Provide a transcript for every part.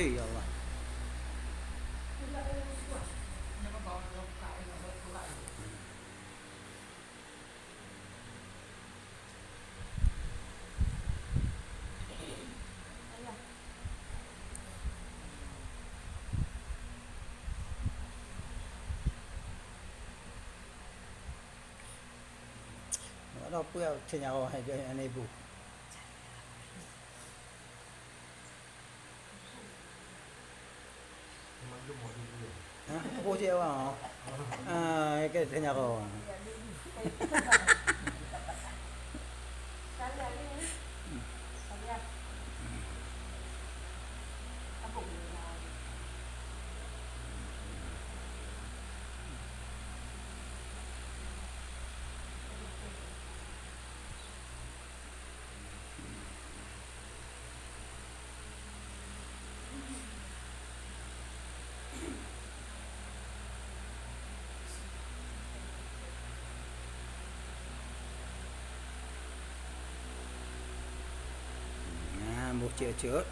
Ya Allah. Nó bữa trên nhà hay cho anh ấy bù. Hah? Bố chịu à? À, cái trên nhà cô. À, 1 triệu trước.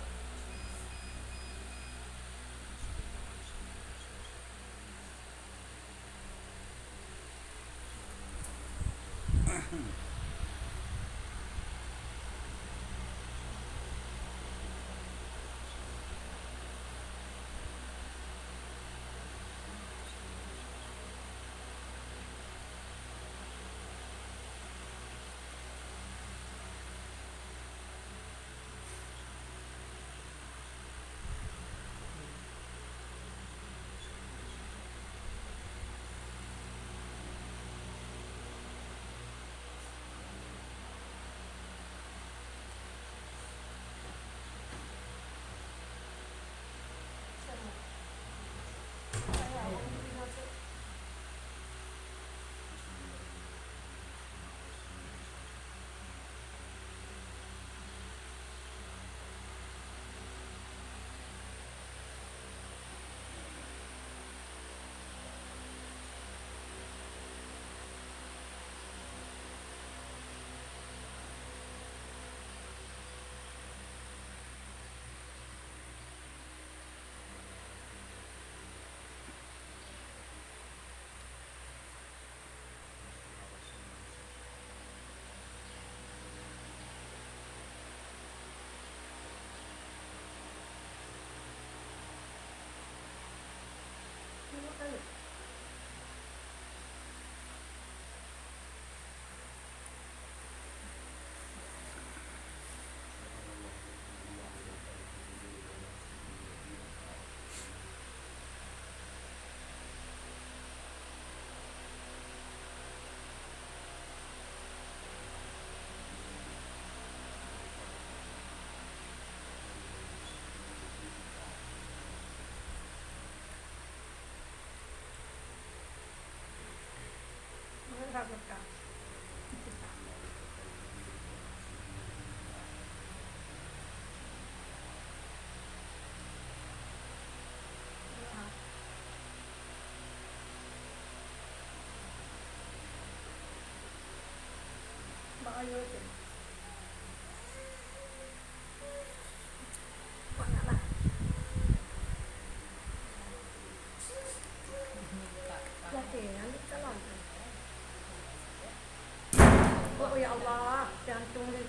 Oh ya Allah, jantung dia.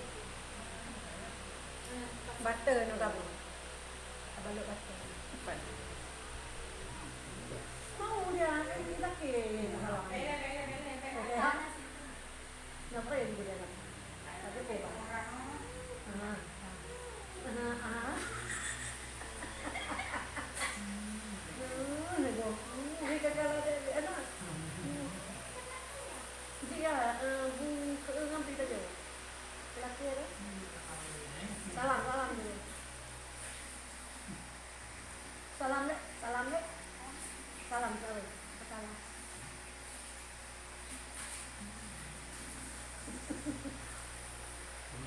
Butter nak apa? Abang butter. Mau dia, ini tak kira. Kenapa ya dia nak? Tapi kau bah. Nego, ini kalau dia anak. Dia ngambil aja. Laki ada? Salam dulu. Salam dek. Salam.